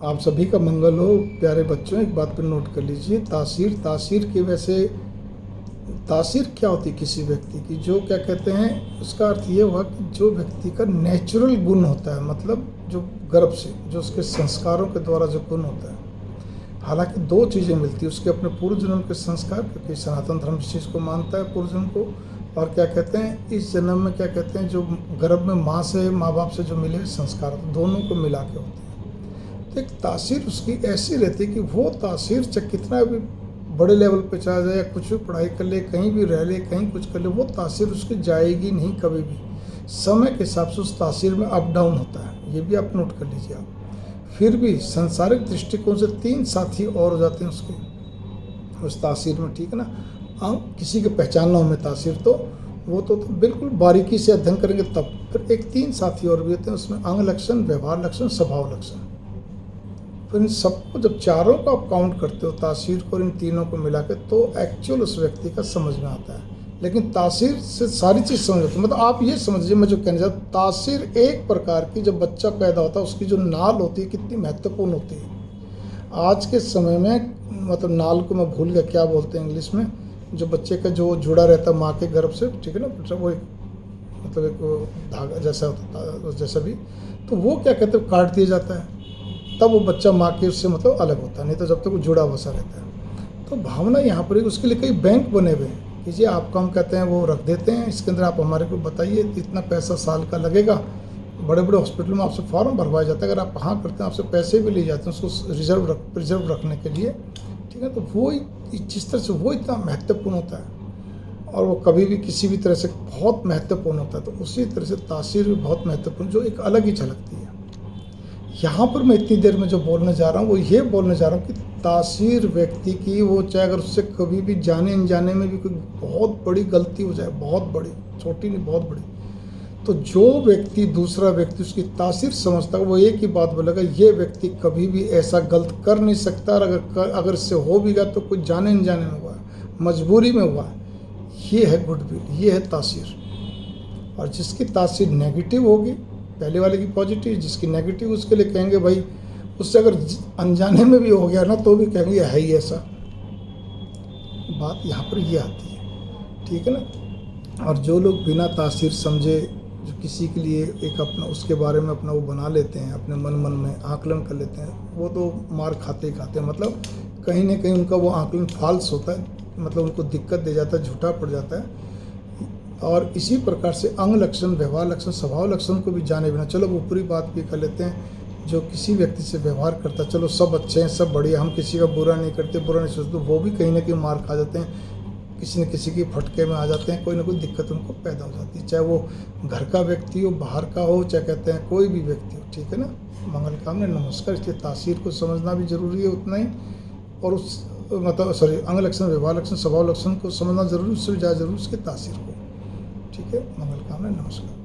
आप सभी का मंगल हो प्यारे बच्चों। एक बात पर नोट कर लीजिए, तासीर तासीर की वैसे तासीर क्या होती है किसी व्यक्ति की, जो क्या कहते हैं, उसका अर्थ ये हुआ कि जो व्यक्ति का नेचुरल गुण होता है, मतलब जो गर्भ से जो उसके संस्कारों के द्वारा जो गुण होता है। हालांकि दो चीज़ें मिलती है, उसके अपने पूर्व जन्म के संस्कार, क्योंकि सनातन धर्म इस चीज़ को मानता है पूर्व जन्म को, और क्या कहते हैं इस जन्म में क्या कहते हैं जो गर्भ में माँ से माँ बाप से जो मिले संस्कार, दोनों को मिला के होते हैं। तो एक तासीर उसकी ऐसी रहती है कि वो तासीर चाहे कितना भी बड़े लेवल पे चला जाए या कुछ भी पढ़ाई कर ले, कहीं भी रह ले, कहीं कुछ कर ले, वो तासीर उसकी जाएगी नहीं कभी भी। समय के हिसाब से उस तासीर में अप डाउन होता है, ये भी आप नोट कर लीजिए आप। फिर भी सांसारिक दृष्टिकोण से 3 साथी और हो जाते हैं उसके उस तासीर में, ठीक है ना। किसी के पहचानना हो में तासीर, तो वो तो बिल्कुल बारीकी से अध्ययन करेंगे तब। फिर एक 3 साथी और भी होते हैं उसमें, अंग लक्षण, व्यवहार लक्षण, स्वभाव लक्षण। फिर इन सबको जब चारों को आप काउंट करते हो, तासीर को और इन तीनों को मिला के, तो एक्चुअल उस व्यक्ति का समझ में आता है। लेकिन तासीर से सारी चीज़ समझ आती है। मतलब आप ये समझिए, मैं जो कहना चाहता हूँ, तासीर एक प्रकार की, जब बच्चा पैदा होता है उसकी जो नाल होती है कितनी महत्वपूर्ण होती है आज के समय में। मतलब नाल को मैं भूल गया क्या बोलते हैं इंग्लिश में, जो बच्चे का जो जुड़ा रहता है माँ के गर्भ से, ठीक है ना, वो एक मतलब एक धागा जैसा होता है जैसा भी, तो वो क्या कहते हैं काट दिया जाता है, तब वो बच्चा माँ के उससे मतलब अलग होता है, नहीं तो जब तक वो जुड़ा वसा रहता है। तो भावना यहाँ पर उसके लिए कई बैंक बने हुए हैं कि जी आपका हम कहते हैं वो रख देते हैं, इसके अंदर आप हमारे को बताइए इतना पैसा साल का लगेगा। बड़े बड़े हॉस्पिटल में आपसे फॉर्म भरवाया जाता है, अगर आप हाँ करते हैं आपसे पैसे भी लिए जाते हैं उसको रिजर्व रखने के लिए, ठीक है। तो वो जिस तरह से वो इतना महत्वपूर्ण होता है और वो कभी भी किसी भी तरह से बहुत महत्वपूर्ण होता है, तो उसी तरह से तासीर भी बहुत महत्वपूर्ण, जो एक अलग ही झलकती है। यहाँ पर मैं इतनी देर में जो बोलने जा रहा हूँ वो ये बोलने जा रहा हूँ कि तासीर व्यक्ति की, वो चाहे अगर उससे कभी भी जाने अनजाने में भी कोई बहुत बड़ी गलती हो जाए, बहुत बड़ी, छोटी नहीं बहुत बड़ी, तो जो व्यक्ति दूसरा व्यक्ति उसकी तासीर समझता है वो एक ही बात बोलेगा, ये व्यक्ति कभी भी ऐसा गलत कर नहीं सकता, और अगर इससे हो भी गया तो कुछ जाने अनजाने में हुआ है, मजबूरी में हुआ है। ये है गुडविल, ये है तासीर। और जिसकी तासीर नेगेटिव होगी, पहले वाले की पॉजिटिव, जिसकी नेगेटिव उसके लिए कहेंगे भाई उससे अगर अनजाने में भी हो गया ना तो भी कहेंगे है ही ऐसा। बात यहाँ पर ये आती है, ठीक है ना। और जो लोग बिना तासीर समझे जो किसी के लिए एक अपना उसके बारे में अपना वो बना लेते हैं, अपने मन में आकलन कर लेते हैं, वो तो मार खाते ही खाते हैं। मतलब कहीं ना कहीं उनका वो आकलन फॉल्स होता है, मतलब उनको दिक्कत दे जाता है, झूठा पड़ जाता है। और इसी प्रकार से अंग लक्षण, व्यवहार लक्षण, स्वभाव लक्षण को भी जाने बिना, चलो ऊपरी बात भी कर लेते हैं, जो किसी व्यक्ति से व्यवहार करता है, चलो सब अच्छे हैं, सब बढ़िया, हम किसी का बुरा नहीं करते, बुरा नहीं सोचते, वो भी कहीं ना कहीं मार खा जाते हैं, किसी न किसी की फटके में आ जाते हैं, कोई ना कोई दिक्कत उनको पैदा हो जाती है, चाहे वो घर का व्यक्ति हो, बाहर का हो, चाहे कहते हैं कोई भी व्यक्ति हो, ठीक है ना। मंगल कामना, नमस्कार। इसलिए तासीर को समझना भी जरूरी है उतना ही, और उस मतलब अंग लक्षण, व्यवहार लक्षण, स्वभाव लक्षण को समझना जरूरी, उससे भी ज़्यादा जरूरी उसके तासीर को, ठीक है। मंगल कामना, नमस्कार।